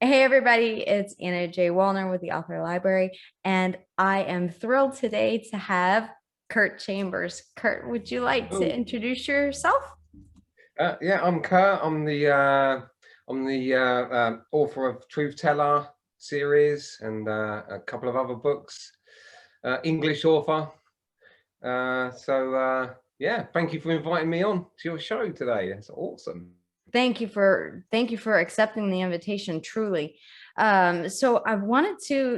Hey everybody, it's Anna J. Wallner with the Author Library, and I am thrilled today to have Kurt Chambers. Kurt, would you like to Oh, introduce yourself? yeah, I'm Kurt. I'm the author of Truth Teller series and a couple of other books. English author. Yeah, thank you for inviting me on to your show today. It's awesome. Thank you for accepting the invitation, truly. So I wanted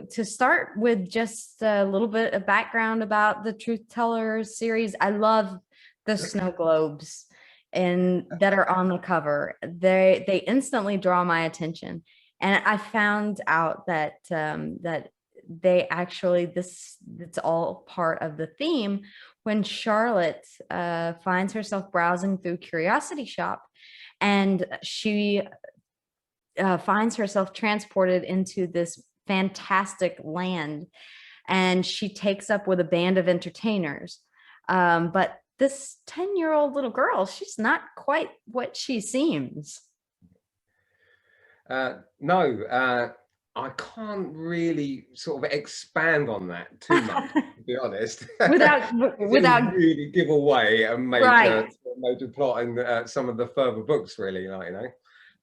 to start with just a little bit of background about the Truth Teller series. I love the snow globes and that are on the cover. They instantly draw my attention, and I found out that they actually this it's all part of the theme when Charlotte finds herself browsing through Curiosity Shop, and she finds herself transported into this fantastic land, and she takes up with a band of entertainers. But this 10-year-old little girl, she's not quite what she seems. No, I can't really sort of expand on that too much, to be honest. without Because it would without really give away a right. major plot in some of the further books, really,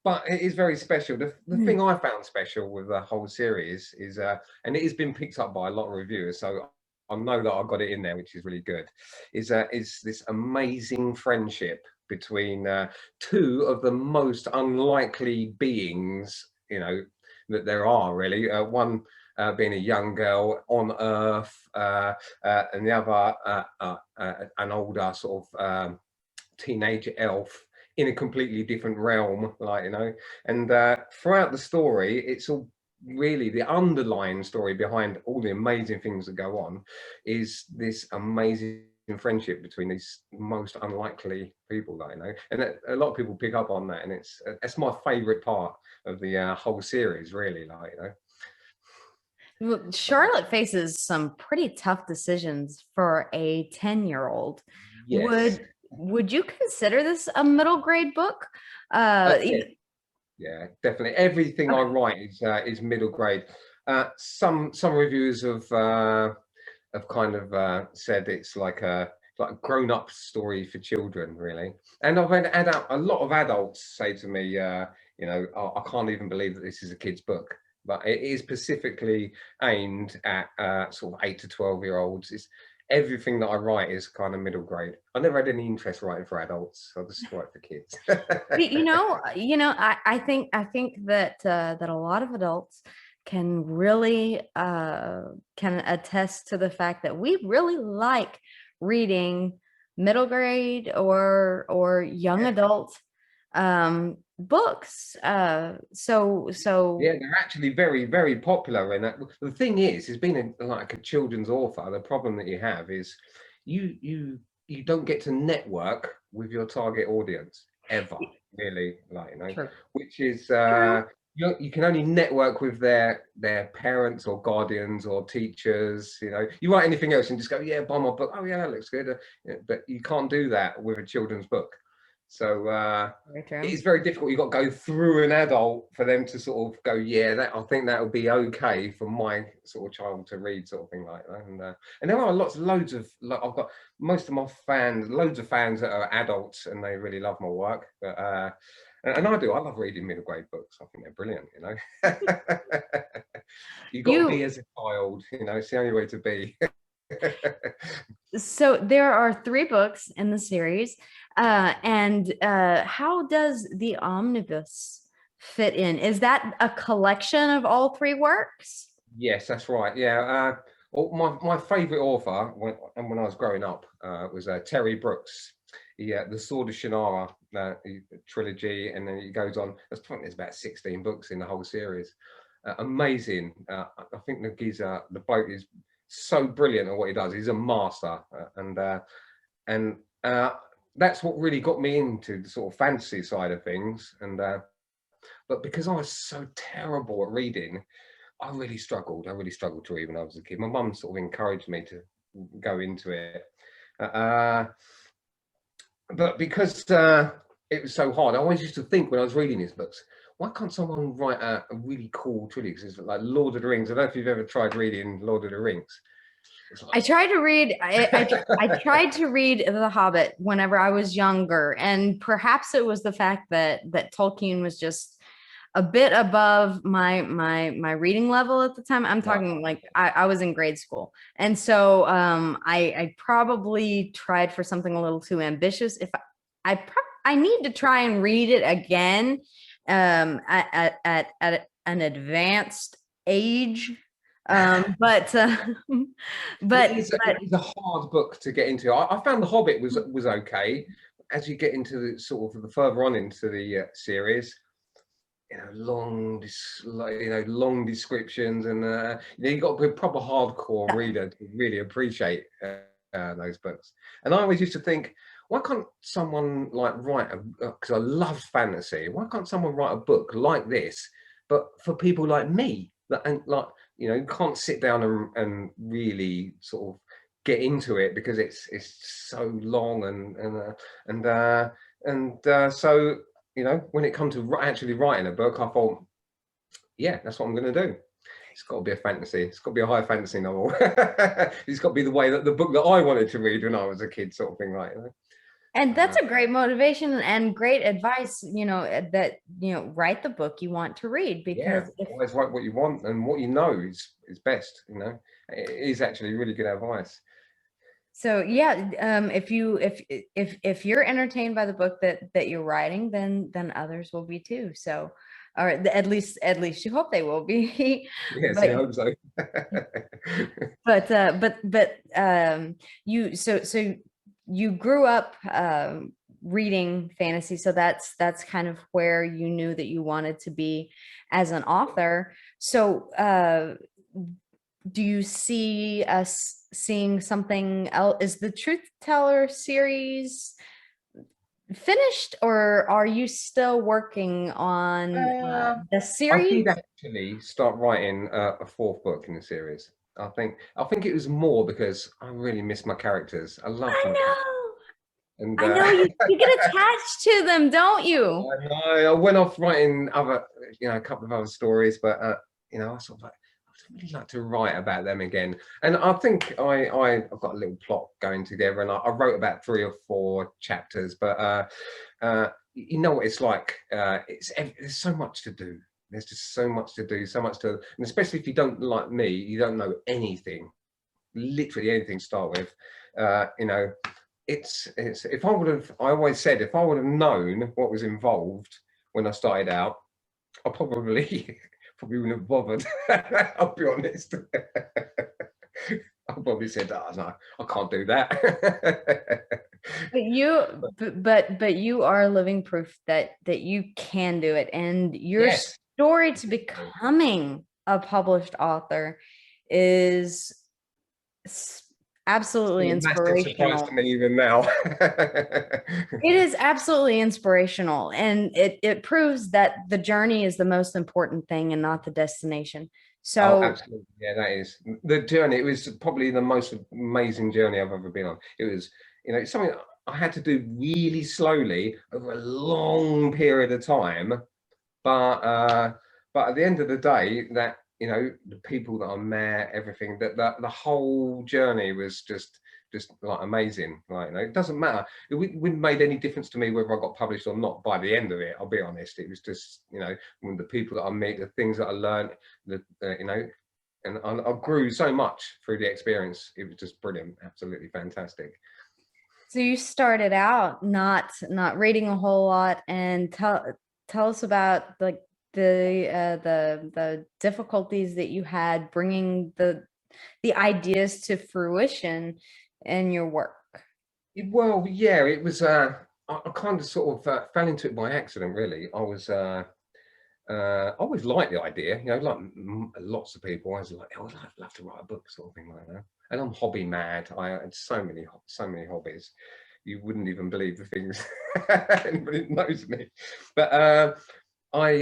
But it is very special. The Hmm. thing I found special with the whole series is, and it has been picked up by a lot of reviewers, so I know that I got it in there, which is really good, is this amazing friendship between two of the most unlikely beings, that there are really. One being a young girl on Earth, and the other an older sort of teenage elf in a completely different realm, and throughout the story it's all really the underlying story behind all the amazing things that go on is this amazing friendship between these most unlikely people, and a lot of people pick up on that, and it's my favorite part of the whole series, really, Well, Charlotte faces some pretty tough decisions for a 10-year-old. Yes. Would you consider this a middle grade book? Yeah, yeah, definitely. Everything I Okay. write is middle grade. Some reviewers have kind of said it's like a grown-up story for children, really. And I've had a lot of adults say to me, I can't even believe that this is a kid's book. But it is specifically aimed at sort of 8 to 12-year-olds. It's everything that I write is kind of middle grade. I never had any interest writing for adults. I just write for kids. I think that a lot of adults can really can attest to the fact that we really like reading middle grade or young Yeah. adult books. So Yeah, they're actually very, very popular. And the thing is being like a children's author, the problem that you have is you don't get to network with your target audience ever, really, true. which is True. you can only network with their parents or guardians or teachers. You write anything else and just go, yeah, buy my book. Oh yeah, that looks good. Yeah, but you can't do that with a children's book. So Very true. it's very difficult. You've got to go through an adult for them to sort of go, yeah, that I think that would be okay for my sort of child to read, sort of thing like that. And there are loads of, I've got most of my fans, loads of fans that are adults, and they really love my work. But and I love reading middle grade books. I think they're brilliant. You've got to be You as a child. It's the only way to be. So there are three books in the series, and how does the omnibus fit in? Is that a collection of all three works? Yes, that's right. Yeah. Well, my favourite author when I was growing up was Terry Brooks. The Sword of Shannara trilogy, and then he goes on. There's about 16 books in the whole series. Amazing. I think the bloke is so brilliant at what he does. He's a master, and that's what really got me into the sort of fantasy side of things. But because I was so terrible at reading, I really struggled. I really struggled to read when I was a kid. My mum sort of encouraged me to go into it. Uh, but because it was so hard, I always used to think when I was reading these books, why can't someone write a really cool trilogy? 'Cause it's like Lord of the Rings. I don't know if you've ever tried reading Lord of the Rings. I tried to read I tried to read The Hobbit whenever I was younger, and perhaps it was the fact that Tolkien was just a bit above my reading level at the time. I'm Right. talking like I was in grade school. And so I probably tried for something a little too ambitious. If I need to try and read it again at an advanced age. But It but is, it is a hard book to get into. I found The Hobbit was okay. As you get into the sort of the further on into the series, long descriptions, and you've got to be a proper hardcore reader to really appreciate those books. And I always used to think, why can't someone like write because I love fantasy, why can't someone write a book like this, but for people like me that, and like, can't sit down and really sort of get into it because it's so long, so when it comes to actually writing a book, I thought, yeah, that's what I'm going to do. It's got to be a fantasy. It's got to be a high fantasy novel. It's got to be the way that the book that I wanted to read when I was a kid, sort of thing, right? and that's a great motivation and great advice, that write the book you want to read, Yeah, because if always write what you want and what you know is best. It is actually really good advice. so yeah, if you're entertained by the book that you're writing, then others will be too. So, or at least you hope they will be. Yes, I but hope so. but you you grew up reading fantasy, so that's kind of where you knew that you wanted to be as an author. So do you see us seeing something else? Is the Truth Teller series finished, or are you still working on the I series? did actually start writing a fourth book in the series. I think it was more because I really miss my characters. I loved I my characters, know. and I know you get attached to them, don't you? I know I went off writing a couple of other stories, but I sort of like, I'd really like to write about them again. And I think I've got a little plot going together, and I wrote about 3 or 4 chapters. But you know what it's like. There's so much to do. There's just so much to do, so much to, and especially if you don't, like me, you don't know anything, literally anything to start with. It's if I always said, if I would have known what was involved when I started out, I probably probably wouldn't have bothered. I'll be honest. I probably said, "Oh no, I can't do that." But you are living proof that you can do it, and your Yes. story to becoming a published author is absolutely Still a massive surprise inspirational. to me even now. It is absolutely inspirational, and it proves that the journey is the most important thing and not the destination. Oh, So absolutely. Yeah, that is the journey. It was probably the most amazing journey I've ever been on. It was, it's something I had to do really slowly over a long period of time. But at the end of the day, that the people that I met, everything, that the whole journey was just like amazing. Like, it doesn't matter. It wouldn't made any difference to me whether I got published or not by the end of it. I'll be honest. It was just, when the people that I meet, the things that I learned, and I grew so much through the experience. It was just brilliant, absolutely fantastic. so you started out not reading a whole lot, and tell us about like the difficulties that you had bringing the ideas to fruition in your work. Well, yeah, it was. I kind of sort of fell into it by accident, really. I always liked the idea, like lots of people. I was like, oh, I'd love to write a book, sort of thing like that. And I'm hobby mad. I had so many hobbies. You wouldn't even believe the things anybody knows me. But I,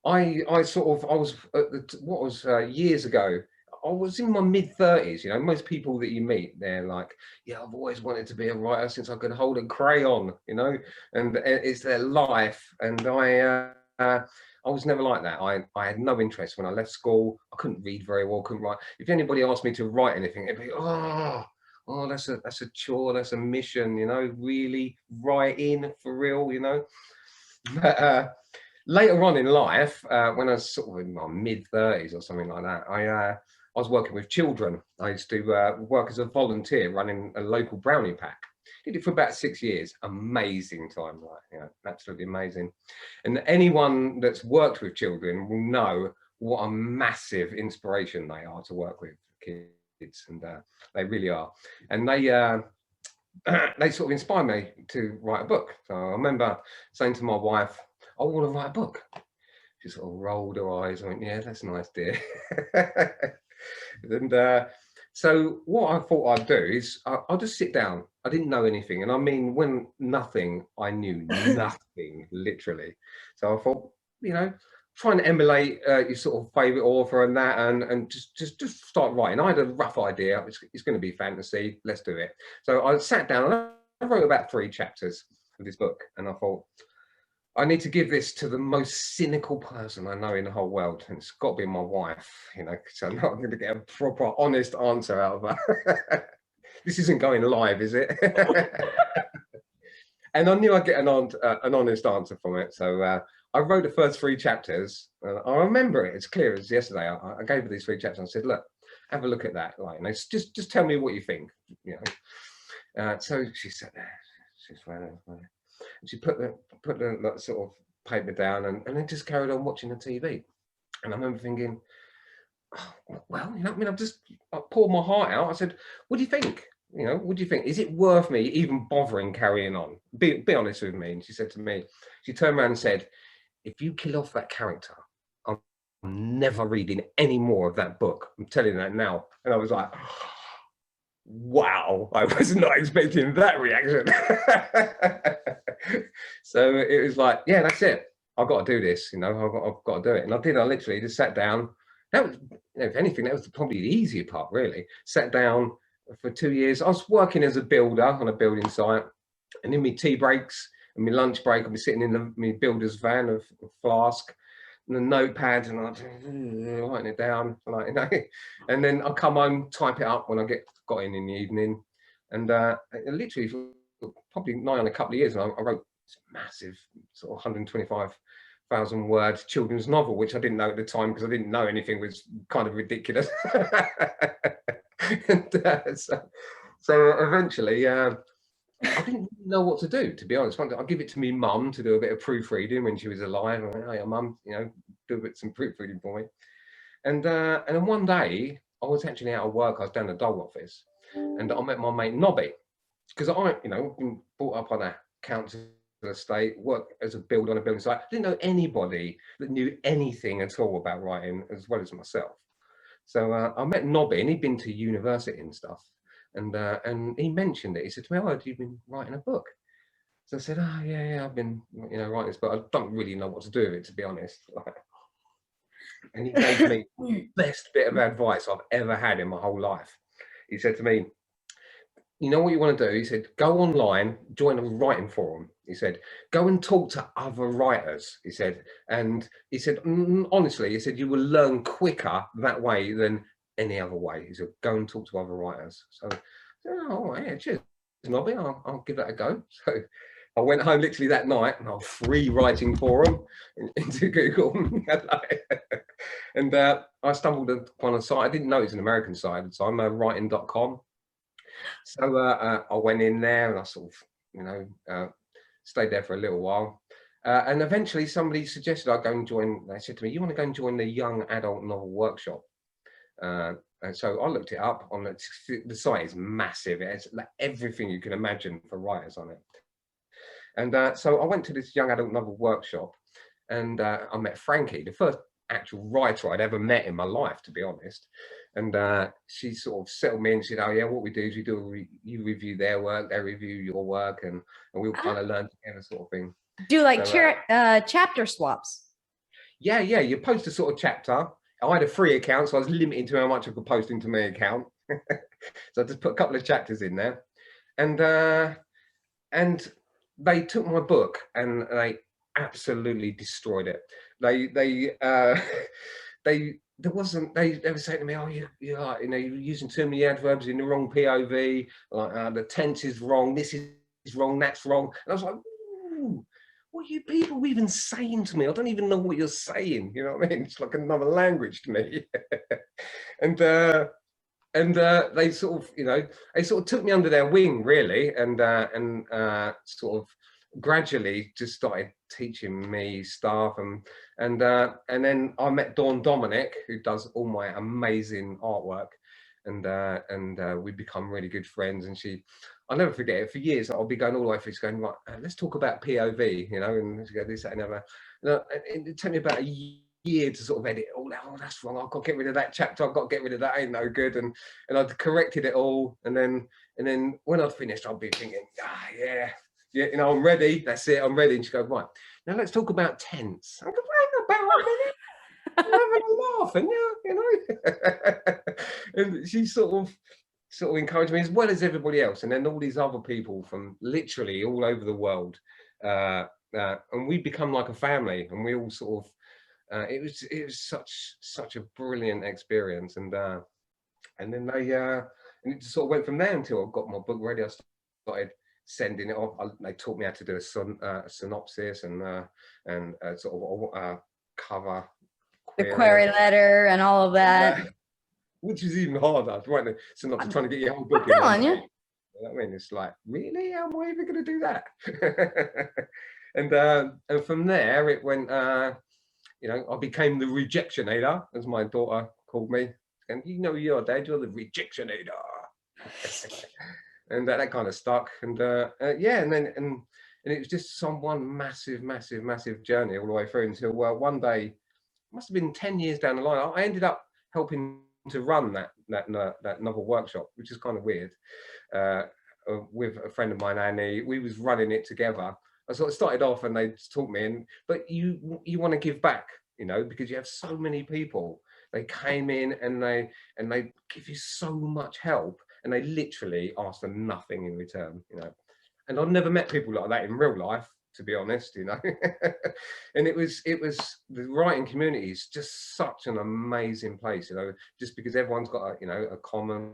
I sort of, I was what was years ago. I was in my mid-30s. You know, most people that you meet, they're like, yeah, I've always wanted to be a writer since I could hold a crayon, you know, and it's their life. And I was never like that. I had no interest when I left school. I couldn't read very well, couldn't write. If anybody asked me to write anything, it'd be, oh, that's a chore, that's a mission, you know, really writing for real, you know. But later on in life, when I was sort of in my mid-30s or something like that, I was working with children. I used to work as a volunteer running a local brownie pack. Did it for about 6 years. Amazing time, like, you know, absolutely amazing. And anyone that's worked with children will know what a massive inspiration they are to work with kids, and they really are. And they they sort of inspired me to write a book. So I remember saying to my wife, I want to write a book. She sort of rolled her eyes and went, yeah, that's nice, dear. And so what I thought I'd do is I'll just sit down. I didn't know anything. And I mean, when nothing, I knew nothing, literally. So I thought, you know, try and emulate your sort of favorite author and that, and just start writing. I had a rough idea. It's going to be fantasy. Let's do it. So I sat down and I wrote about 3 chapters of this book. And I thought, I need to give this to the most cynical person I know in the whole world, and it's got to be my wife, you know, because I'm not going to get a proper, honest answer out of her. This isn't going live, is it? And I knew I'd get an honest answer from it. So I wrote the first 3 chapters. I remember it as clear as yesterday. I gave her these 3 chapters and I said, look, have a look at that. Like, you know, just tell me what you think. You know. So she sat there. She's she put the sort of paper down and then just carried on watching the TV. And I remember thinking, oh, well, you know, I mean, I poured my heart out. I said, what do you think? You know, what do you think? Is it worth me even bothering carrying on? Be honest with me. And she said to me, she turned around and said, if you kill off that character, I'm never reading any more of that book. I'm telling you that now. And I was like, wow, I was not expecting that reaction. So it was like, yeah, that's it. I've got to do this, you know, I've got to do it. And I did. I literally just sat down. That was, you know, if anything, that was probably the easier part, really. Sat down for 2 years. I was working as a builder on a building site, and in my tea breaks and my lunch break, I'd be sitting in my builder's van of Flask and a notepad, and I'm writing it down, like, you know, and then I'll come home, type it up when I got in the evening, and literally probably nigh on a couple of years, and I wrote this massive sort of 125,000 word children's novel, which I didn't know at the time because I didn't know anything was kind of ridiculous. And so eventually I didn't know what to do, to be honest. I'll give it to me mum to do a bit of proofreading when she was alive. I went, hey, mum, you know, do a bit some proofreading for me. And then one day I was actually out of work. I was down the dole office, and I met my mate Nobby, because I, you know, been brought up on a council estate, work as a builder on a building site. I didn't know anybody that knew anything at all about writing as well as myself. So I met Nobby, and he'd been to university and stuff. And he mentioned it. He said to me, oh, you've been writing a book. So I said, oh, yeah, I've been, you know, writing this book. I don't really know what to do with it, to be honest. And he gave me the best bit of advice I've ever had in my whole life. He said to me, you know what you want to do? He said, go online, join a writing forum. He said, go and talk to other writers. He said, and he said, honestly, he said, you will learn quicker that way than any other way. He said, go and talk to other writers. So, oh, yeah, cheers, Nobby, I'll give that a go. So I went home literally that night, and I was free writing forum into Google. And I stumbled upon a site. I didn't know it was an American site at the time, writing.com. So I went in there, and I sort of, you know, stayed there for a little while. And eventually somebody suggested I go and join. They said to me, you want to go and join the young adult novel workshop? And so I looked it up on the site is massive. It has like everything you can imagine for writers on it. And so I went to this young adult novel workshop, and I met Frankie, the first actual writer I'd ever met in my life, to be honest. And she sort of settled me and said, oh yeah, what we do is you review their work, they review your work, and we'll kind of learn together, sort of thing. Do like so, chapter swaps. Yeah, you post a sort of chapter. I had a free account, so I was limited to how much I could post into my account. So I just put a couple of chapters in there, and they took my book and they absolutely destroyed it. They there wasn't, they were saying to me, oh, you're like, you're using too many adverbs in the wrong POV, like the tense is wrong, this is wrong, that's wrong. And I was like, ooh, what are you people even saying to me? I don't even know what you're saying. You know what I mean? It's like another language to me. and they sort of, they sort of took me under their wing, really, and sort of gradually just started teaching me stuff, and then I met Dawn Dominic, who does all my amazing artwork, and we become really good friends. And I'll never forget it. For years, I'll be going all the way through, going, right, let's talk about POV, and let's go this, that, and other. And it took me about a year to sort of edit all that. Oh, that's wrong. I've got to get rid of that chapter. I've got to get rid of that. Ain't no good. And I'd corrected it all. And then when I'd finished, I'd be thinking, yeah, I'm ready. That's it. I'm ready. And she'd go, right, now let's talk about tense. I go, wait about a minute. I'm having a laugh, and and she sort of encouraged me, as well as everybody else. And then all these other people from literally all over the world. And we become like a family, and we all sort of, it was such a brilliant experience. And then and it just sort of went from there until I got my book ready. I started sending it off. They taught me how to do a synopsis and sort of cover, the query letter and all of that. Which is even harder, right? The synopsis, trying to get your whole book. I'm telling you. I mean, it's like, really? How am I even going to do that? And from there, it went. I became the rejectionator, as my daughter called me. And you're Dad, you're the rejectionator. And that kind of stuck. And and it was just one massive journey all the way through until one day, must have been 10 years down the line, I ended up helping to run that novel workshop, which is kind of weird, with a friend of mine, Annie. We was running it together. I sort of started off and they taught me, but you want to give back, because you have so many people. They came in and they give you so much help, and they literally ask for nothing in return, And I've never met people like that in real life, to be honest, And it was the writing community is just such an amazing place, just because everyone's got a common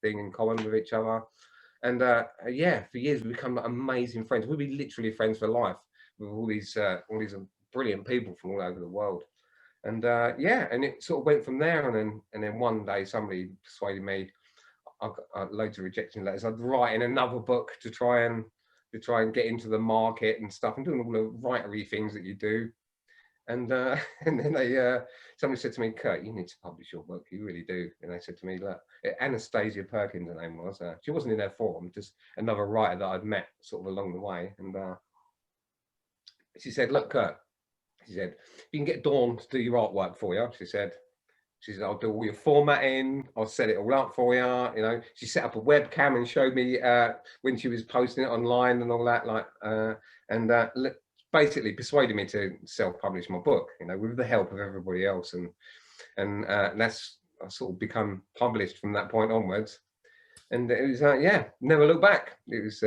thing in common with each other. And for years we become amazing friends. We'll be literally friends for life with all these brilliant people from all over the world. And and it sort of went from there. And then one day somebody persuaded me. I got loads of rejection letters. I'd write in another book to try and get into the market and stuff, and doing all the writery things that you do. And then somebody said to me, Kurt, you need to publish your book. You really do. And they said to me, look, Anastasia Perkins, her name was. She wasn't in their forum, just another writer that I'd met sort of along the way. And she said, look, Kurt, she said, you can get Dawn to do your artwork for you. She said, I'll do all your formatting. I'll set it all up for you. She set up a webcam and showed me when she was posting it online and all that. Basically persuaded me to self-publish my book. With the help of everybody else, and that's I sort of become published from that point onwards. And it was never look back. It was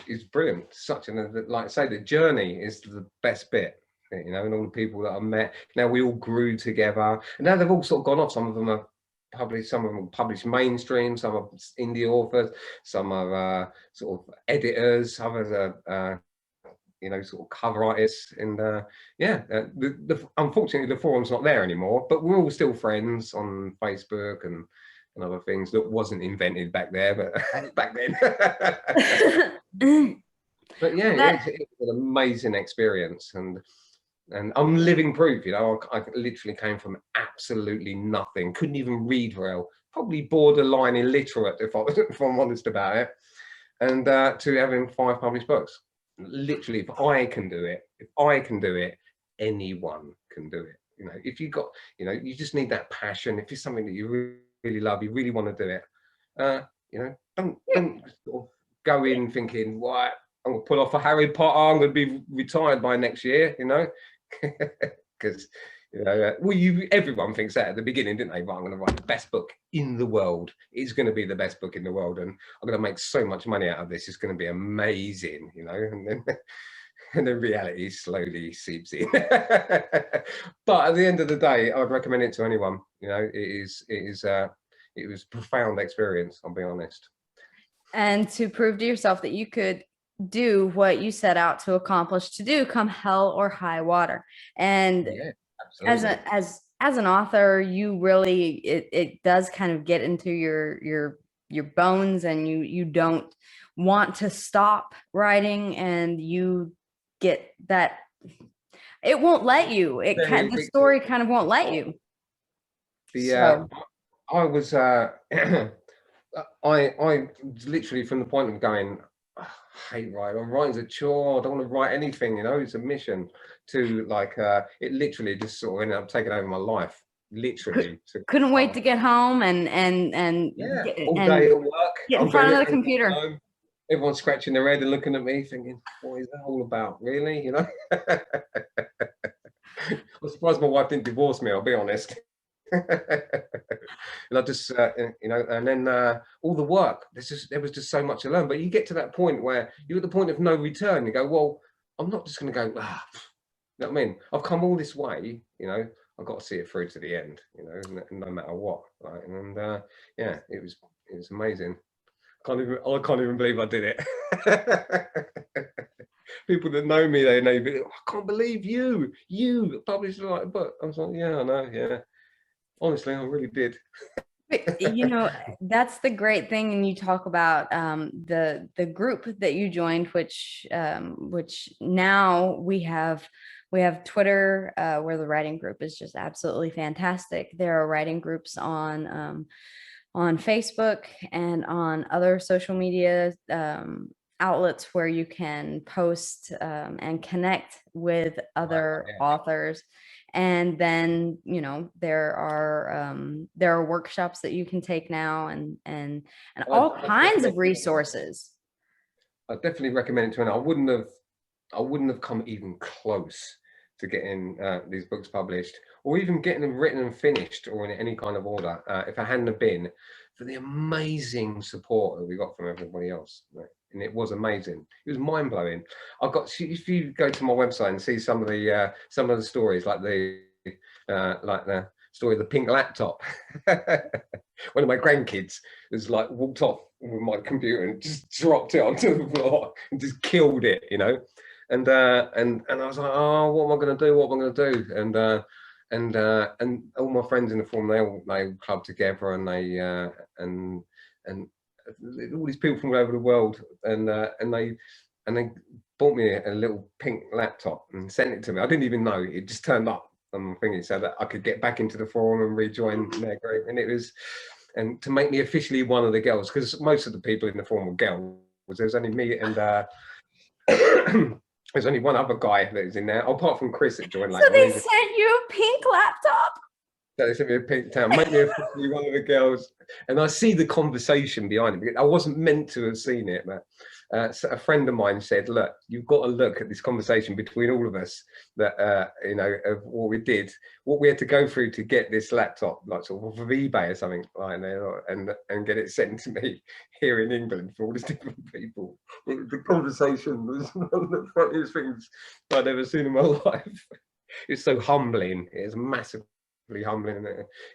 it's brilliant. Such like I say, the journey is the best bit. And all the people that I met, now we all grew together, and now they've all sort of gone off. Some of them are published, some of them are published mainstream, some are indie authors, some are sort of editors, others are sort of cover artists. And unfortunately the forum's not there anymore, but we're all still friends on Facebook and other things that wasn't invented back there, but back then. But yeah, it's an amazing experience, and I'm living proof. I literally came from absolutely nothing, couldn't even read well, probably borderline illiterate if I'm honest about it, and to having 5 published books. Literally, if I can do it, anyone can do it. If you got, you just need that passion. If it's something that you really love, you really want to do it. Don't sort of go in thinking, what, I'm gonna pull off a Harry Potter, I'm gonna be retired by next year, because You know, well, everyone thinks that at the beginning, didn't they? Right, I'm going to write the best book in the world. It's going to be the best book in the world, and I'm going to make so much money out of this. It's going to be amazing, you know. And then, and then reality slowly seeps in. But at the end of the day, I'd recommend it to anyone. You know, it was a profound experience. I'll be honest. And to prove to yourself that you could do what you set out to accomplish to do, come hell or high water. And Yeah, as absolutely. as an author, you really, it does kind of get into your bones, and you don't want to stop writing, and you get that it won't let you. It Very kind the addictive. story kind of won't let you. The So I was I literally from the point of going, "Oh, I hate writing. Writing's a chore. I don't want to write anything. You know, it's a mission." To like, it literally just sort of ended up taking over my life. Literally, to couldn't wait to get home and yeah, get, all day and at work. get in I'm doing front of it. the computer. Home. Everyone's scratching their head and looking at me, thinking, "What is that all about? Really?" You know. I'm surprised my wife didn't divorce me. I'll be honest. And I just, you know, and then all the work. There was just so much to learn. But you get to that point where you're at the point of no return. You go, well, I'm not just going to go. Ah, you know what I mean? I've come all this way. You know, I've got to see it through to the end. You know, no matter what. Right? And yeah, it was amazing. I can't even believe I did it. People that know me, they know. I can't believe you published like a book. I was like, yeah, I know, yeah. Honestly, I really did. But, you know, that's the great thing. And you talk about the group that you joined, which now we have Twitter, where the writing group is just absolutely fantastic. There are writing groups on Facebook and on other social media outlets where you can post and connect with Right, other yeah. authors. And then, you know, there are workshops that you can take now, and all I kinds definitely, of resources. I definitely recommend it to anyone. I wouldn't have come even close to getting these books published, or even getting them written and finished, or in any kind of order, if I hadn't have been for the amazing support that we got from everybody else. Right? And it was amazing. It was mind blowing. I've got, if you go to my website and see some of the stories, like the story of the pink laptop. One of my grandkids has like walked off with my computer and just dropped it onto the floor and just killed it, you know. And I was like, oh, what am I going to do? What am I going to do? And all my friends in the forum, they clubbed together, and and all these people from all over the world, and they bought me a little pink laptop and sent it to me. I didn't even know, it just turned up on my thingy so that I could get back into the forum and rejoin their group. And it was, and to make me officially one of the girls, because most of the people in the forum were girls. There was only me and there's only one other guy that was in there, apart from Chris that joined So later on. they sent you a pink laptop. So they sent me a pink town, make me officially one of the girls. And I see the conversation behind it, because I wasn't meant to have seen it, but so a friend of mine said, look, you've got to look at this conversation between all of us, that you know, of what we did, what we had to go through to get this laptop, like sort of eBay or something like that, and get it sent to me here in England for all these different people. The conversation was one of the funniest things I'd ever seen in my life. It's so humbling. It's massively humbling.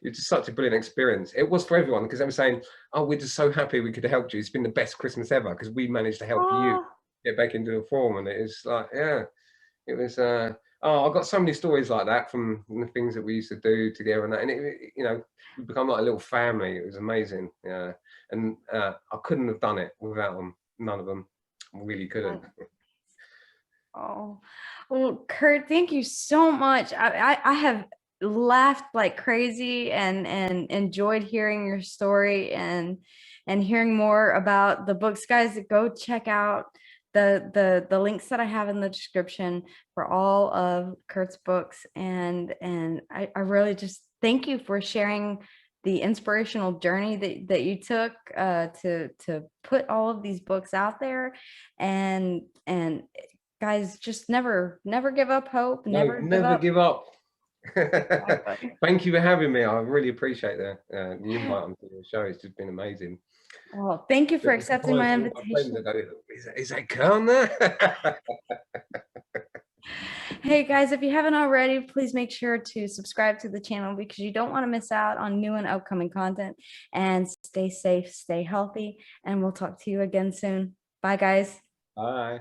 It's just such a brilliant experience. It was for everyone, because they were saying, oh, we're just so happy we could have helped you. It's been the best Christmas ever because we managed to help you Oh, get back into the form. And it's like, yeah, it was oh, I've got so many stories like that from the things that we used to do together, and you know, we become like a little family. It was amazing. Yeah. And I couldn't have done it without them. None of them. Really couldn't. oh, well, Kurt, thank you so much. I have laughed like crazy and enjoyed hearing your story and hearing more about the books. Guys, go check out the links that I have in the description for all of Kurt's books. And I really just thank you for sharing the inspirational journey that you took to put all of these books out there. And guys, just never give up hope. No, Never give never up. give up. Exactly. Thank you for having me. I really appreciate the invite onto your show. It's just been amazing. Well, thank you for Bit accepting my surprised all my friends invitation. are going, is that Khan there? Hey guys, if you haven't already, please make sure to subscribe to the channel because you don't want to miss out on new and upcoming content. And stay safe, stay healthy, and we'll talk to you again soon. Bye, guys. Bye.